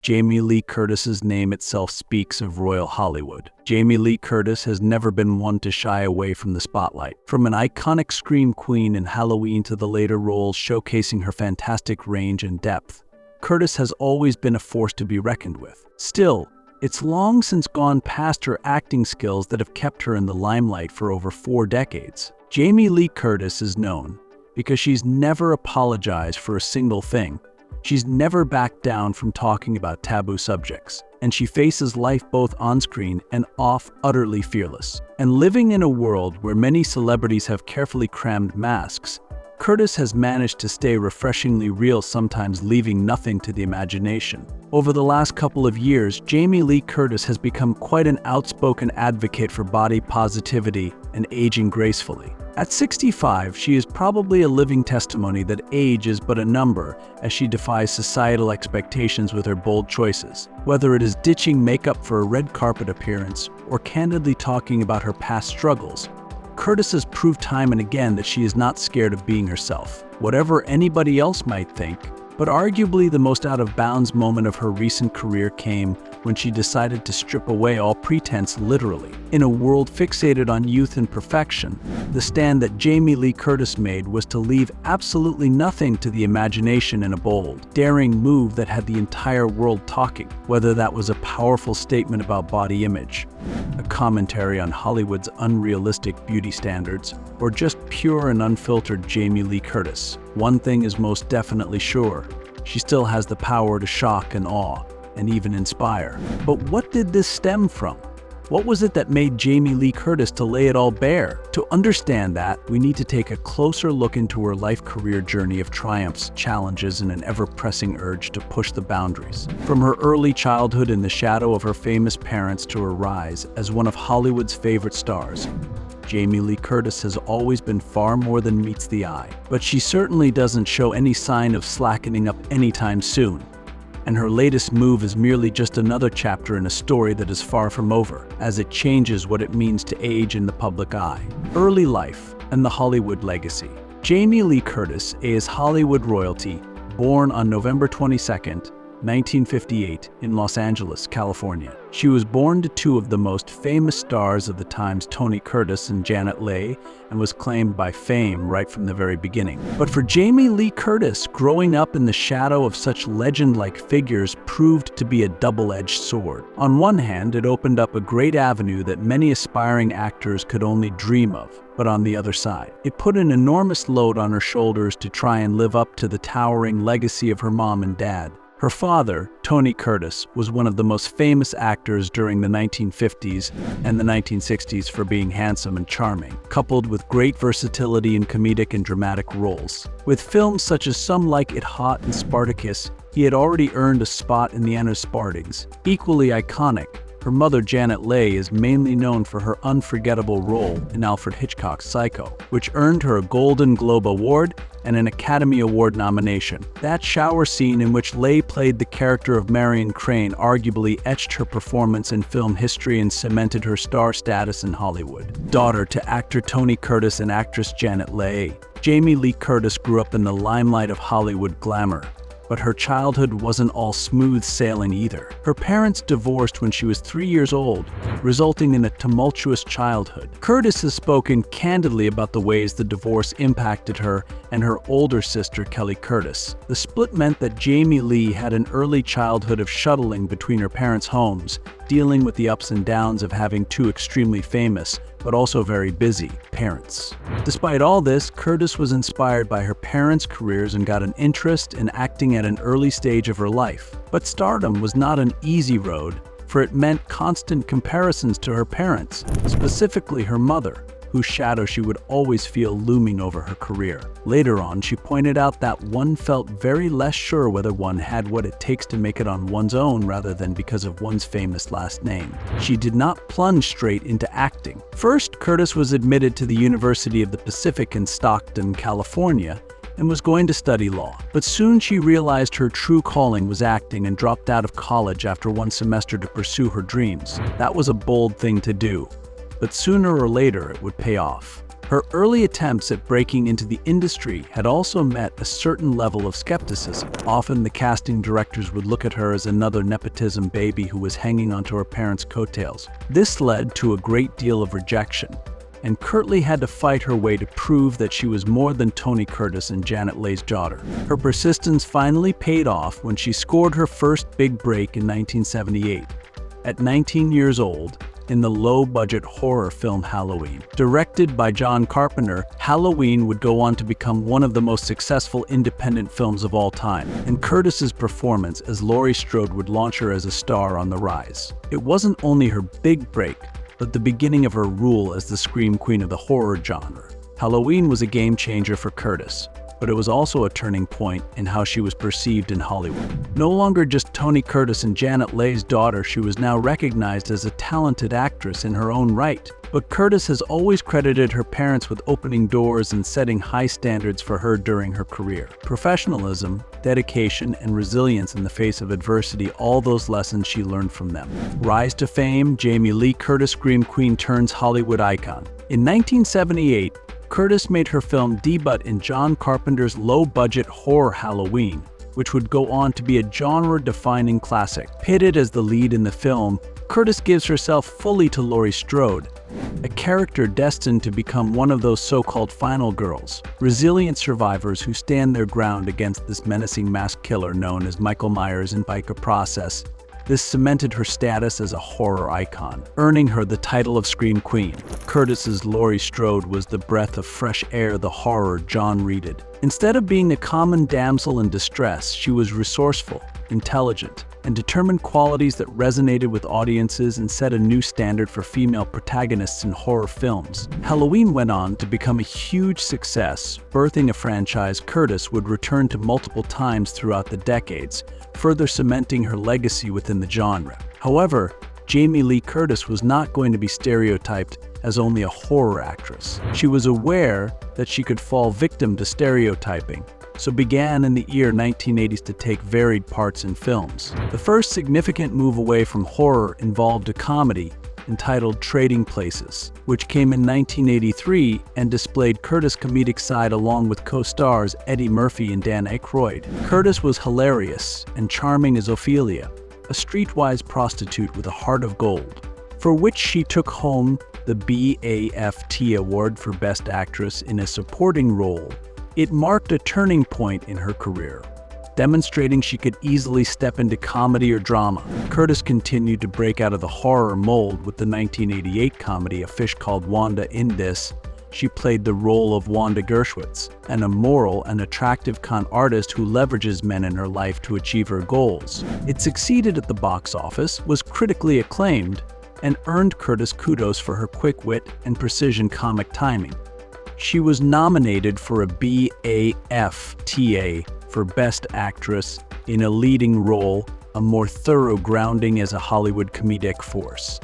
Jamie Lee Curtis's name itself speaks of royal Hollywood. Jamie Lee Curtis has never been one to shy away from the spotlight. From an iconic scream queen in Halloween to the later roles showcasing her fantastic range and depth, Curtis has always been a force to be reckoned with. Still, it's long since gone past her acting skills that have kept her in the limelight for over 4 decades. Jamie Lee Curtis is known because she's never apologized for a single thing. She's never backed down from talking about taboo subjects, and she faces life both on-screen and off utterly fearless. And living in a world where many celebrities have carefully crammed masks, Curtis has managed to stay refreshingly real, sometimes leaving nothing to the imagination. Over the last couple of years, Jamie Lee Curtis has become quite an outspoken advocate for body positivity and aging gracefully. At 65, she is probably a living testimony that age is but a number as she defies societal expectations with her bold choices. Whether it is ditching makeup for a red carpet appearance or candidly talking about her past struggles, Curtis has proved time and again that she is not scared of being herself. Whatever anybody else might think, but arguably the most out-of-bounds moment of her recent career came when she decided to strip away all pretense literally. In a world fixated on youth and perfection, the stand that Jamie Lee Curtis made was to leave absolutely nothing to the imagination in a bold, daring move that had the entire world talking, whether that was a powerful statement about body image, a commentary on Hollywood's unrealistic beauty standards, or just pure and unfiltered Jamie Lee Curtis. One thing is most definitely sure: she still has the power to shock and awe, and even inspire. But what did this stem from? What was it that made Jamie Lee Curtis to lay it all bare? To understand that, we need to take a closer look into her life-career journey of triumphs, challenges, and an ever-pressing urge to push the boundaries. From her early childhood in the shadow of her famous parents to her rise as one of Hollywood's favorite stars, Jamie Lee Curtis has always been far more than meets the eye. But she certainly doesn't show any sign of slackening up anytime soon. And her latest move is merely just another chapter in a story that is far from over, as it changes what it means to age in the public eye. Early life and the Hollywood legacy. Jamie Lee Curtis is Hollywood royalty, born on November 22nd, 1958 in Los Angeles, California. She was born to two of the most famous stars of the times, Tony Curtis and Janet Leigh, and was claimed by fame right from the very beginning. But for Jamie Lee Curtis, growing up in the shadow of such legend-like figures proved to be a double-edged sword. On one hand, it opened up a great avenue that many aspiring actors could only dream of. But on the other side, it put an enormous load on her shoulders to try and live up to the towering legacy of her mom and dad. Her father, Tony Curtis, was one of the most famous actors during the 1950s and the 1960s for being handsome and charming, coupled with great versatility in comedic and dramatic roles. With films such as Some Like It Hot and Spartacus, he had already earned a spot in the Anna Spartans. Equally iconic, her mother, Janet Leigh, is mainly known for her unforgettable role in Alfred Hitchcock's Psycho, which earned her a Golden Globe Award and an Academy Award nomination. That shower scene in which Leigh played the character of Marion Crane arguably etched her performance in film history and cemented her star status in Hollywood. Daughter to actor Tony Curtis and actress Janet Leigh, Jamie Lee Curtis grew up in the limelight of Hollywood glamour. But her childhood wasn't all smooth sailing either. Her parents divorced when she was 3 years old, resulting in a tumultuous childhood. Curtis has spoken candidly about the ways the divorce impacted her and her older sister, Kelly Curtis. The split meant that Jamie Lee had an early childhood of shuttling between her parents' homes, dealing with the ups and downs of having two extremely famous, but also very busy, parents. Despite all this, Curtis was inspired by her parents' careers and got an interest in acting at an early stage of her life. But stardom was not an easy road, for it meant constant comparisons to her parents, specifically her mother, whose shadow she would always feel looming over her career. Later on, she pointed out that one felt very less sure whether one had what it takes to make it on one's own rather than because of one's famous last name. She did not plunge straight into acting. First, Curtis was admitted to the University of the Pacific in Stockton, California, and was going to study law. But soon she realized her true calling was acting and dropped out of college after one semester to pursue her dreams. That was a bold thing to do, but sooner or later it would pay off. Her early attempts at breaking into the industry had also met a certain level of skepticism. Often the casting directors would look at her as another nepotism baby who was hanging onto her parents' coattails. This led to a great deal of rejection, and Curtis had to fight her way to prove that she was more than Tony Curtis and Janet Leigh's daughter. Her persistence finally paid off when she scored her first big break in 1978. At 19 years old, in the low-budget horror film Halloween. Directed by John Carpenter, Halloween would go on to become one of the most successful independent films of all time, and Curtis's performance as Laurie Strode would launch her as a star on the rise. It wasn't only her big break, but the beginning of her rule as the scream queen of the horror genre. Halloween was a game-changer for Curtis, but it was also a turning point in how she was perceived in Hollywood. No longer just Tony Curtis and Janet Leigh's daughter, she was now recognized as a talented actress in her own right. But Curtis has always credited her parents with opening doors and setting high standards for her during her career. Professionalism, dedication, and resilience in the face of adversity, all those lessons she learned from them. Rise to fame, Jamie Lee Curtis, scream queen turns Hollywood icon. In 1978, Curtis made her film debut in John Carpenter's low-budget horror Halloween, which would go on to be a genre-defining classic. Pitted as the lead in the film, Curtis gives herself fully to Laurie Strode, a character destined to become one of those so-called final girls, resilient survivors who stand their ground against this menacing masked killer known as Michael Myers in Biker Process. This cemented her status as a horror icon, earning her the title of Scream Queen. Curtis's Laurie Strode was the breath of fresh air the horror genre needed. Instead of being a common damsel in distress, she was resourceful, intelligent, and determined, qualities that resonated with audiences and set a new standard for female protagonists in horror films. Halloween went on to become a huge success, birthing a franchise Curtis would return to multiple times throughout the decades, further cementing her legacy within the genre. However, Jamie Lee Curtis was not going to be stereotyped as only a horror actress. She was aware that she could fall victim to stereotyping, so began in the year 1980s to take varied parts in films. The first significant move away from horror involved a comedy entitled Trading Places, which came in 1983 and displayed Curtis' comedic side along with co-stars Eddie Murphy and Dan Aykroyd. Curtis was hilarious and charming as Ophelia, a streetwise prostitute with a heart of gold, for which she took home the BAFTA Award for Best Actress in a Supporting Role. It marked a turning point in her career, demonstrating she could easily step into comedy or drama. Curtis continued to break out of the horror mold with the 1988 comedy A Fish Called Wanda. In this, she played the role of Wanda Gershwitz, an immoral and attractive con artist who leverages men in her life to achieve her goals. It succeeded at the box office, was critically acclaimed, and earned Curtis kudos for her quick wit and precision comic timing. She was nominated for a BAFTA for Best Actress in a Leading Role, a more thorough grounding as a Hollywood comedic force.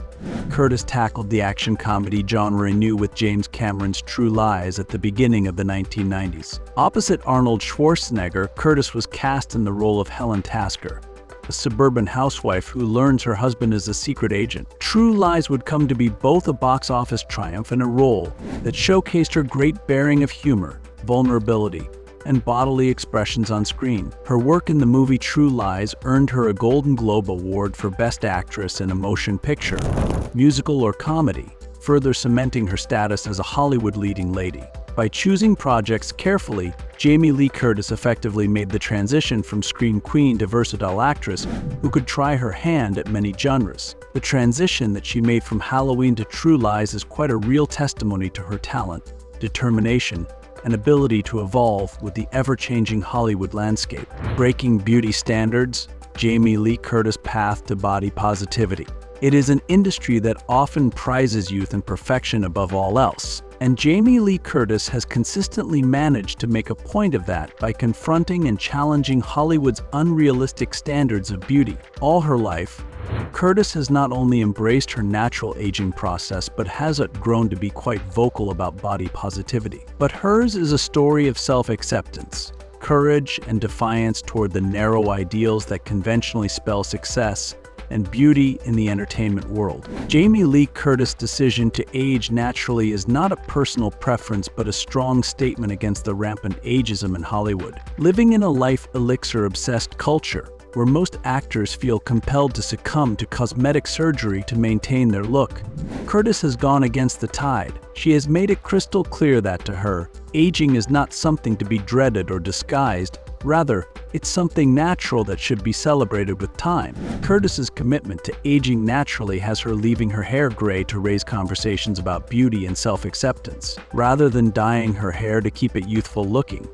Curtis tackled the action comedy genre anew with James Cameron's True Lies at the beginning of the 1990s. Opposite Arnold Schwarzenegger, Curtis was cast in the role of Helen Tasker, a suburban housewife who learns her husband is a secret agent. True Lies would come to be both a box office triumph and a role that showcased her great bearing of humor, vulnerability, and bodily expressions on screen. Her work in the movie True Lies earned her a Golden Globe Award for Best Actress in a Motion Picture, Musical, or Comedy, further cementing her status as a Hollywood leading lady. By choosing projects carefully, Jamie Lee Curtis effectively made the transition from scream queen to versatile actress who could try her hand at many genres. The transition that she made from Halloween to True Lies is quite a real testimony to her talent, determination, and ability to evolve with the ever-changing Hollywood landscape. Breaking beauty standards, Jamie Lee Curtis' path to body positivity. It is an industry that often prizes youth and perfection above all else, and Jamie Lee Curtis has consistently managed to make a point of that by confronting and challenging Hollywood's unrealistic standards of beauty. All her life, Curtis has not only embraced her natural aging process but has grown to be quite vocal about body positivity. But hers is a story of self-acceptance, courage, and defiance toward the narrow ideals that conventionally spell success and beauty in the entertainment world. Jamie Lee Curtis' decision to age naturally is not a personal preference but a strong statement against the rampant ageism in Hollywood. Living in a life elixir-obsessed culture, where most actors feel compelled to succumb to cosmetic surgery to maintain their look, Curtis has gone against the tide. She has made it crystal clear that to her, aging is not something to be dreaded or disguised. Rather, it's something natural that should be celebrated with time. Curtis's commitment to aging naturally has her leaving her hair gray to raise conversations about beauty and self-acceptance, rather than dyeing her hair to keep it youthful looking.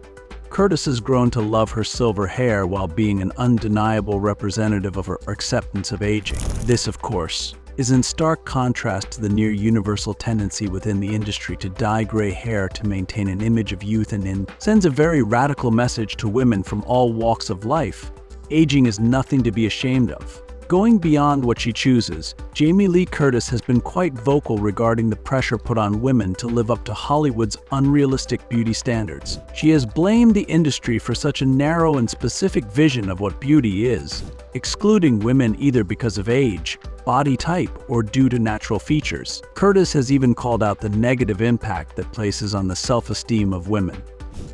Curtis has grown to love her silver hair while being an undeniable representative of her acceptance of aging. This, of course, is in stark contrast to the near-universal tendency within the industry to dye gray hair to maintain an image of youth and sends a very radical message to women from all walks of life. Aging is nothing to be ashamed of. Going beyond what she chooses, Jamie Lee Curtis has been quite vocal regarding the pressure put on women to live up to Hollywood's unrealistic beauty standards. She has blamed the industry for such a narrow and specific vision of what beauty is, excluding women either because of age, body type, or due to natural features. Curtis has even called out the negative impact that places on the self-esteem of women,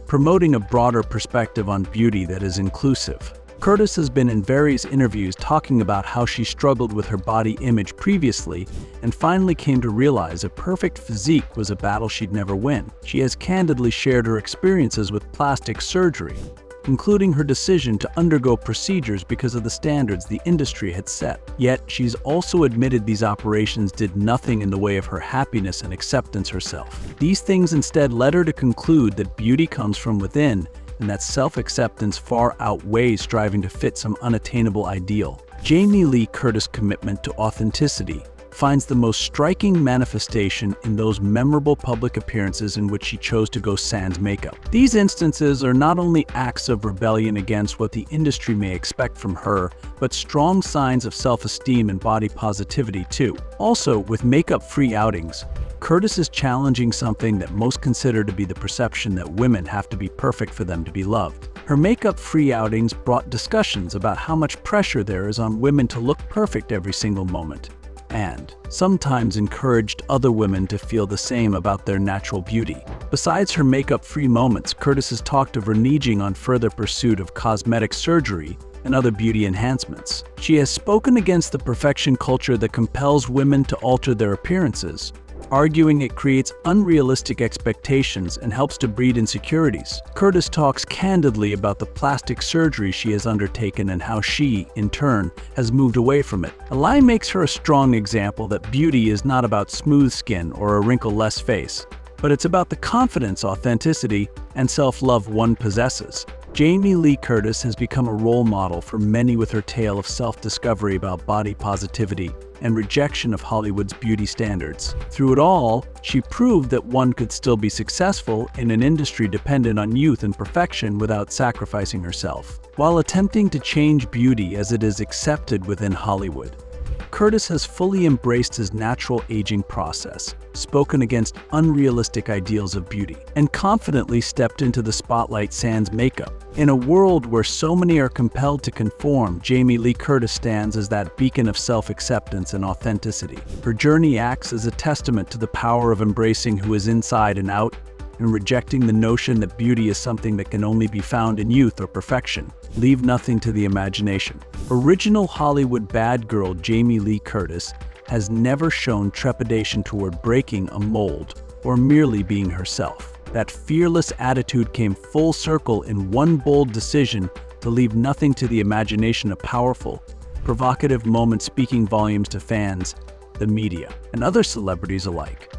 promoting a broader perspective on beauty that is inclusive. Curtis has been in various interviews talking about how she struggled with her body image previously and finally came to realize a perfect physique was a battle she'd never win. She has candidly shared her experiences with plastic surgery, including her decision to undergo procedures because of the standards the industry had set. Yet, she's also admitted these operations did nothing in the way of her happiness and acceptance herself. These things instead led her to conclude that beauty comes from within and that self-acceptance far outweighs striving to fit some unattainable ideal. Jamie Lee Curtis' commitment to authenticity finds the most striking manifestation in those memorable public appearances in which she chose to go sans makeup. These instances are not only acts of rebellion against what the industry may expect from her, but strong signs of self-esteem and body positivity too. Also, with makeup-free outings, Curtis is challenging something that most consider to be the perception that women have to be perfect for them to be loved. Her makeup-free outings brought discussions about how much pressure there is on women to look perfect every single moment, and sometimes encouraged other women to feel the same about their natural beauty. Besides her makeup-free moments, Curtis has talked of reneging on further pursuit of cosmetic surgery and other beauty enhancements. She has spoken against the perfection culture that compels women to alter their appearances, arguing it creates unrealistic expectations and helps to breed insecurities. Curtis talks candidly about the plastic surgery she has undertaken and how she, in turn, has moved away from it. Eli makes her a strong example that beauty is not about smooth skin or a wrinkle-less face, but it's about the confidence, authenticity, and self-love one possesses. Jamie Lee Curtis has become a role model for many with her tale of self-discovery about body positivity and rejection of Hollywood's beauty standards. Through it all, she proved that one could still be successful in an industry dependent on youth and perfection without sacrificing herself. While attempting to change beauty as it is accepted within Hollywood, Curtis has fully embraced his natural aging process, spoken against unrealistic ideals of beauty, and confidently stepped into the spotlight sans makeup. In a world where so many are compelled to conform, Jamie Lee Curtis stands as that beacon of self-acceptance and authenticity. Her journey acts as a testament to the power of embracing who is inside and out, and rejecting the notion that beauty is something that can only be found in youth or perfection. Leave nothing to the imagination. Original Hollywood bad girl Jamie Lee Curtis has never shown trepidation toward breaking a mold or merely being herself. That fearless attitude came full circle in one bold decision to leave nothing to the imagination, a powerful, provocative moment speaking volumes to fans, the media, and other celebrities alike.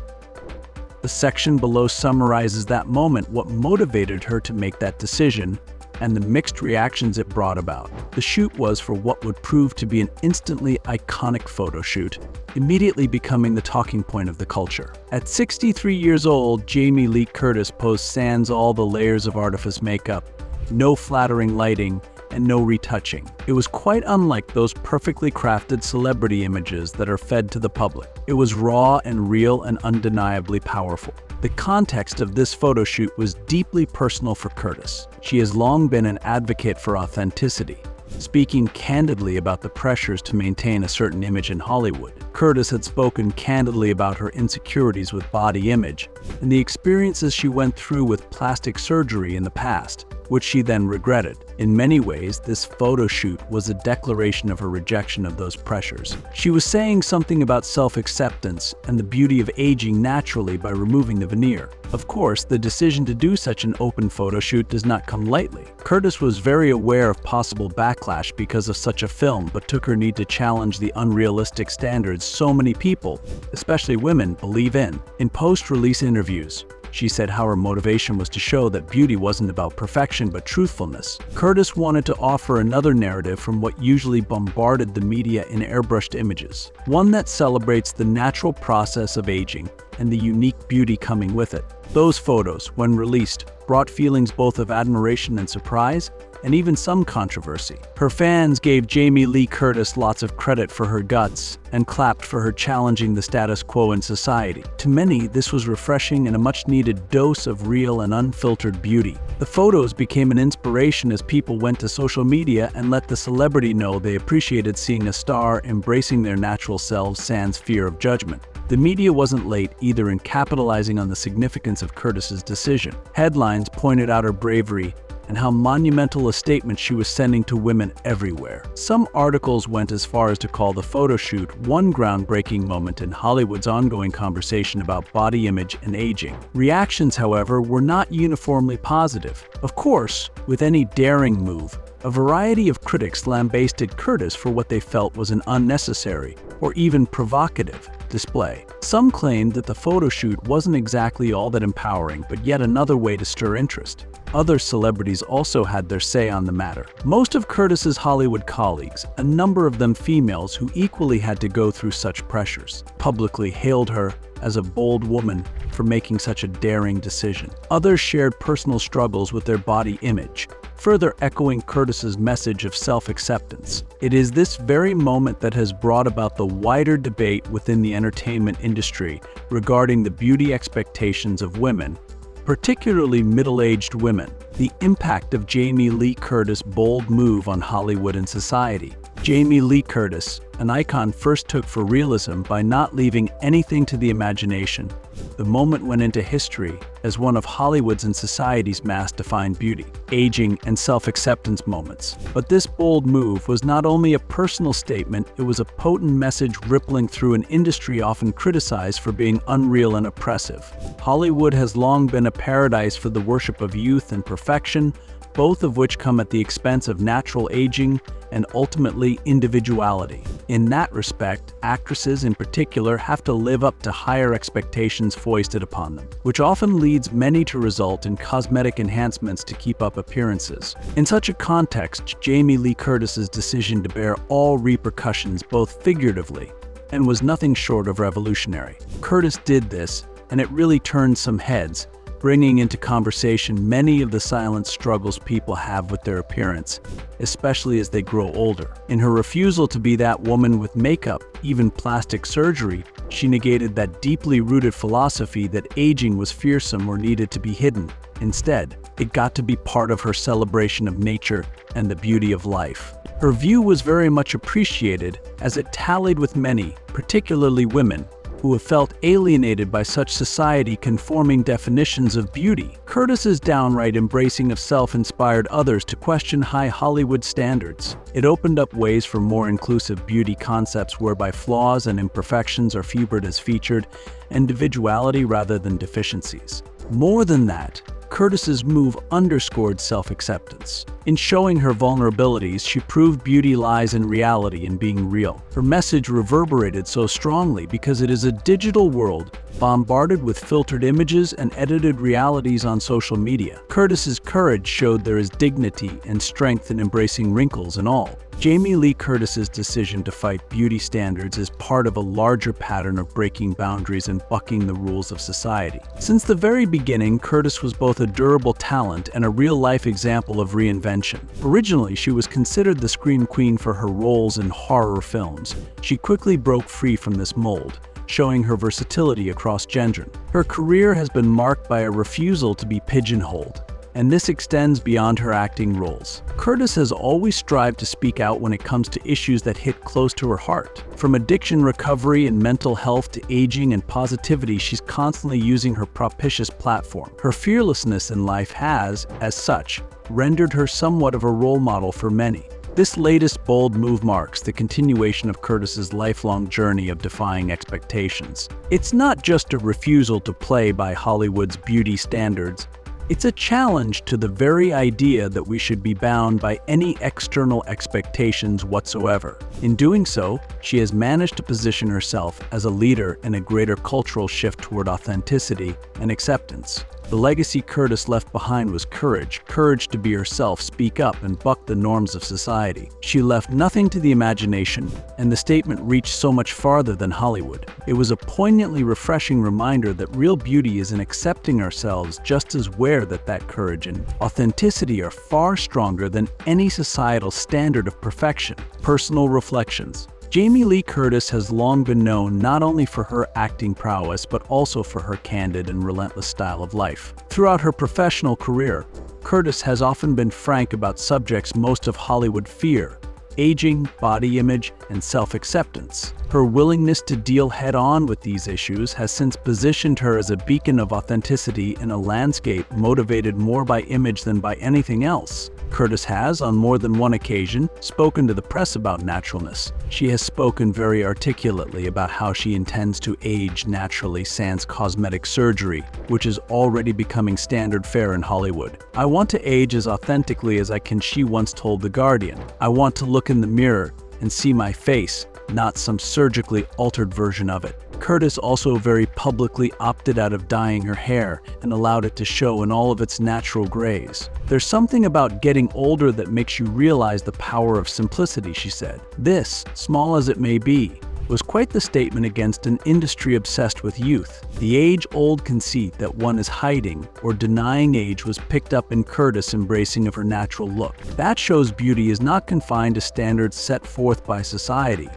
The section below summarizes that moment, what motivated her to make that decision, and the mixed reactions it brought about. The shoot was for what would prove to be an instantly iconic photo shoot, immediately becoming the talking point of the culture. At 63 years old, Jamie Lee Curtis posed sans all the layers of artifice makeup, no flattering lighting, and no retouching. It was quite unlike those perfectly crafted celebrity images that are fed to the public. It was raw and real and undeniably powerful. The context of this photo shoot was deeply personal for Curtis. She has long been an advocate for authenticity, Speaking candidly about the pressures to maintain a certain image in Hollywood, Curtis had spoken candidly about her insecurities with body image and the experiences she went through with plastic surgery in the past, which she then regretted. In many ways, this photo shoot was a declaration of her rejection of those pressures. She was saying something about self-acceptance and the beauty of aging naturally by removing the veneer. Of course, the decision to do such an open photo shoot does not come lightly. Curtis was very aware of possible backlash because of such a film, but took her need to challenge the unrealistic standards so many people, especially women, believe in. In post-release interviews, she said how her motivation was to show that beauty wasn't about perfection but truthfulness. Curtis wanted to offer another narrative from what usually bombarded the media in airbrushed images, one that celebrates the natural process of aging and the unique beauty coming with it. Those photos, when released, brought feelings both of admiration and surprise, and even some controversy. Her fans gave Jamie Lee Curtis lots of credit for her guts and clapped for her challenging the status quo in society. To many, this was refreshing and a much-needed dose of real and unfiltered beauty. The photos became an inspiration as people went to social media and let the celebrity know they appreciated seeing a star embracing their natural selves sans fear of judgment. The media wasn't late either in capitalizing on the significance of Curtis's decision. Headlines pointed out her bravery and how monumental a statement she was sending to women everywhere. Some articles went as far as to call the photo shoot one groundbreaking moment in Hollywood's ongoing conversation about body image and aging. Reactions, however, were not uniformly positive. Of course, with any daring move, a variety of critics lambasted Curtis for what they felt was an unnecessary or even provocative display. Some claimed that the photo shoot wasn't exactly all that empowering, but yet another way to stir interest. Other celebrities also had their say on the matter. Most of Curtis's Hollywood colleagues, a number of them females who equally had to go through such pressures, publicly hailed her as a bold woman for making such a daring decision. Others shared personal struggles with their body image, further echoing Curtis's message of self-acceptance. It is this very moment that has brought about the wider debate within the entertainment industry regarding the beauty expectations of women, particularly middle-aged women. The impact of Jamie Lee Curtis' bold move on Hollywood and society. Jamie Lee Curtis, an icon, first took for realism by not leaving anything to the imagination. The moment went into history as one of Hollywood's and society's mass-defined beauty, aging, and self-acceptance moments. But this bold move was not only a personal statement, it was a potent message rippling through an industry often criticized for being unreal and oppressive. Hollywood has long been a paradise for the worship of youth and perfection, both of which come at the expense of natural aging and ultimately individuality. In that respect, actresses in particular have to live up to higher expectations foisted upon them, which often leads many to result in cosmetic enhancements to keep up appearances. In such a context, Jamie Lee Curtis's decision to bear all repercussions both figuratively and was nothing short of revolutionary. Curtis did this, and it really turned some heads, bringing into conversation many of the silent struggles people have with their appearance, especially as they grow older. In her refusal to be that woman with makeup, even plastic surgery, she negated that deeply rooted philosophy that aging was fearsome or needed to be hidden. Instead, it got to be part of her celebration of nature and the beauty of life. Her view was very much appreciated as it tallied with many, particularly women, who have felt alienated by such society-conforming definitions of beauty. Curtis's downright embracing of self inspired others to question high Hollywood standards. It opened up ways for more inclusive beauty concepts whereby flaws and imperfections are viewed as featured, individuality rather than deficiencies. More than that, Curtis's move underscored self-acceptance. In showing her vulnerabilities, she proved beauty lies in reality and being real. Her message reverberated so strongly because it is a digital world bombarded with filtered images and edited realities on social media. Curtis's courage showed there is dignity and strength in embracing wrinkles and all. Jamie Lee Curtis's decision to fight beauty standards is part of a larger pattern of breaking boundaries and bucking the rules of society. Since the very beginning, Curtis was both a durable talent and a real-life example of reinvention. Originally, she was considered the scream queen for her roles in horror films. She quickly broke free from this mold, showing her versatility across gender. Her career has been marked by a refusal to be pigeonholed. and this extends beyond her acting roles. Curtis has always strived to speak out when it comes to issues that hit close to her heart. From addiction recovery and mental health to aging and positivity, she's constantly using her propitious platform. Her fearlessness in life has, as such, rendered her somewhat of a role model for many. This latest bold move marks the continuation of Curtis's lifelong journey of defying expectations. It's not just a refusal to play by Hollywood's beauty standards. It's a challenge to the very idea that we should be bound by any external expectations whatsoever. In doing so, she has managed to position herself as a leader in a greater cultural shift toward authenticity and acceptance. The legacy Curtis left behind was courage to be herself, speak up, and buck the norms of society. She left nothing to the imagination, and the statement reached so much farther than Hollywood. It was a poignantly refreshing reminder that real beauty is in accepting ourselves just as aware that courage and authenticity are far stronger than any societal standard of perfection. Personal reflections. Jamie Lee Curtis has long been known not only for her acting prowess, but also for her candid and relentless style of life. Throughout her professional career, Curtis has often been frank about subjects most of Hollywood fear: aging, body image, and self-acceptance. Her willingness to deal head-on with these issues has since positioned her as a beacon of authenticity in a landscape motivated more by image than by anything else. Curtis has, on more than one occasion, spoken to the press about naturalness. She has spoken very articulately about how she intends to age naturally sans cosmetic surgery, which is already becoming standard fare in Hollywood. "I want to age as authentically as I can," she once told The Guardian. "I want to look in the mirror and see my face, not some surgically altered version of it." Curtis also very publicly opted out of dyeing her hair and allowed it to show in all of its natural grays. "There's something about getting older that makes you realize the power of simplicity," she said. This, small as it may be, was quite the statement against an industry obsessed with youth. The age-old conceit that one is hiding or denying age was picked up in Curtis' embracing of her natural look. That shows beauty is not confined to standards set forth by society,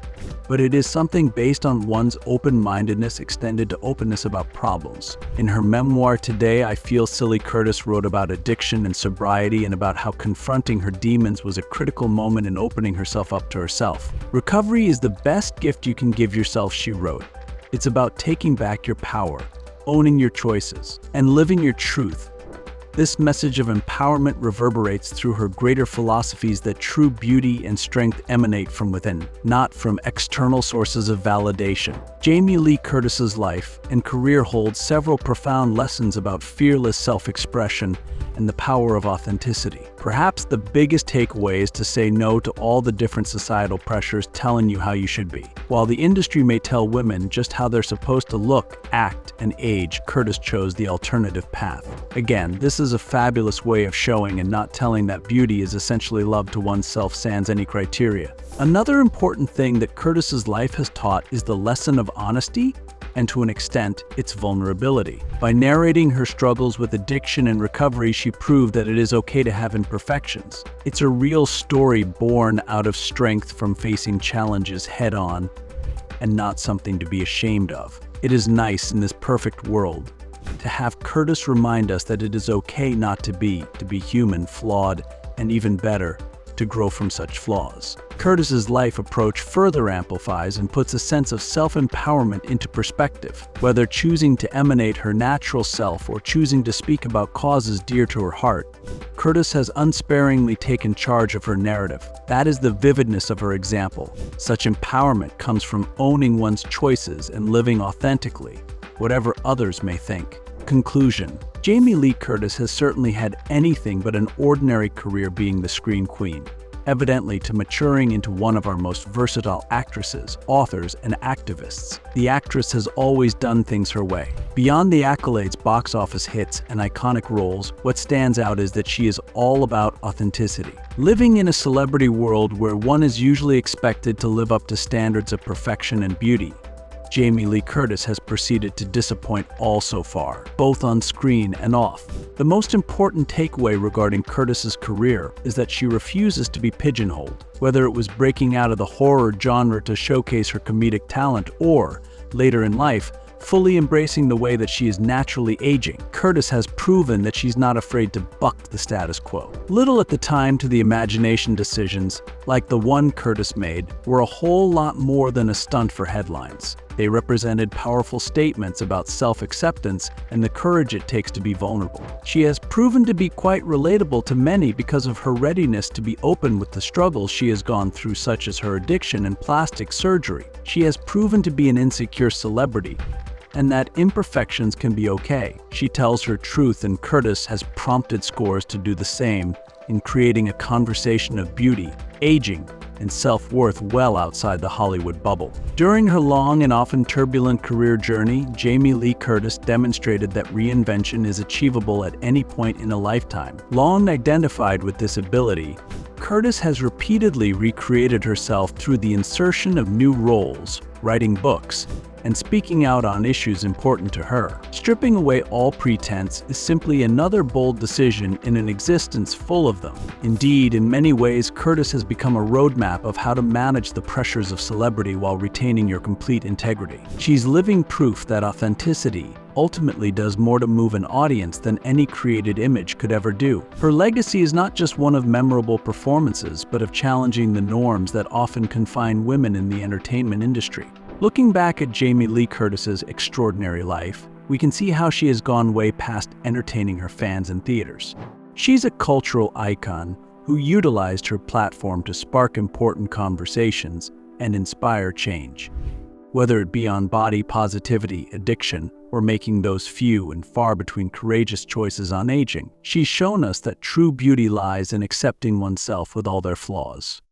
but it is something based on one's open-mindedness extended to openness about problems. In her memoir Today, I Feel Silly, Curtis wrote about addiction and sobriety and about how confronting her demons was a critical moment in opening herself up to herself. "Recovery is the best gift you can give yourself," she wrote. "It's about taking back your power, owning your choices, and living your truth." This message of empowerment reverberates through her greater philosophies that true beauty and strength emanate from within, not from external sources of validation. Jamie Lee Curtis's life and career hold several profound lessons about fearless self-expression and the power of authenticity. Perhaps the biggest takeaway is to say no to all the different societal pressures telling you how you should be. While the industry may tell women just how they're supposed to look, act, and age, Curtis chose the alternative path. Again, this is a fabulous way of showing and not telling that beauty is essentially love to oneself sans any criteria. Another important thing that Curtis's life has taught is the lesson of honesty, and to an extent, its vulnerability. By narrating her struggles with addiction and recovery, she proved that it is okay to have imperfections. It's a real story born out of strength from facing challenges head-on, and not something to be ashamed of. It is nice in this perfect world to have Curtis remind us that it is okay not to be human, flawed, and even better, to grow from such flaws. Curtis's life approach further amplifies and puts a sense of self-empowerment into perspective. Whether choosing to emanate her natural self or choosing to speak about causes dear to her heart, Curtis has unsparingly taken charge of her narrative. That is the vividness of her example. Such empowerment comes from owning one's choices and living authentically, whatever others may think. Conclusion. Jamie Lee Curtis has certainly had anything but an ordinary career being the screen queen, evidently to maturing into one of our most versatile actresses, authors, and activists. The actress has always done things her way. Beyond the accolades, box office hits, and iconic roles, what stands out is that she is all about authenticity. Living in a celebrity world where one is usually expected to live up to standards of perfection and beauty, Jamie Lee Curtis has proceeded to disappoint all so far, both on screen and off. The most important takeaway regarding Curtis's career is that she refuses to be pigeonholed. Whether it was breaking out of the horror genre to showcase her comedic talent or, later in life, fully embracing the way that she is naturally aging. Curtis has proven that she's not afraid to buck the status quo. Little at the time to the imagination decisions, like the one Curtis made, were a whole lot more than a stunt for headlines. They represented powerful statements about self-acceptance and the courage it takes to be vulnerable. She has proven to be quite relatable to many because of her readiness to be open with the struggles she has gone through, such as her addiction and plastic surgery. She has proven to be an insecure celebrity, and that imperfections can be okay. She tells her truth, and Curtis has prompted scores to do the same in creating a conversation of beauty, aging, and self-worth well outside the Hollywood bubble. During her long and often turbulent career journey, Jamie Lee Curtis demonstrated that reinvention is achievable at any point in a lifetime. Long identified with this ability, Curtis has repeatedly recreated herself through the insertion of new roles, writing books, and speaking out on issues important to her. Stripping away all pretense is simply another bold decision in an existence full of them. Indeed, in many ways, Curtis has become a roadmap of how to manage the pressures of celebrity while retaining your complete integrity. She's living proof that authenticity ultimately does more to move an audience than any created image could ever do. Her legacy is not just one of memorable performances, but of challenging the norms that often confine women in the entertainment industry. Looking back at Jamie Lee Curtis's extraordinary life, we can see how she has gone way past entertaining her fans in theaters. She's a cultural icon who utilized her platform to spark important conversations and inspire change. Whether it be on body positivity, addiction, or making those few and far between courageous choices on aging, she's shown us that true beauty lies in accepting oneself with all their flaws.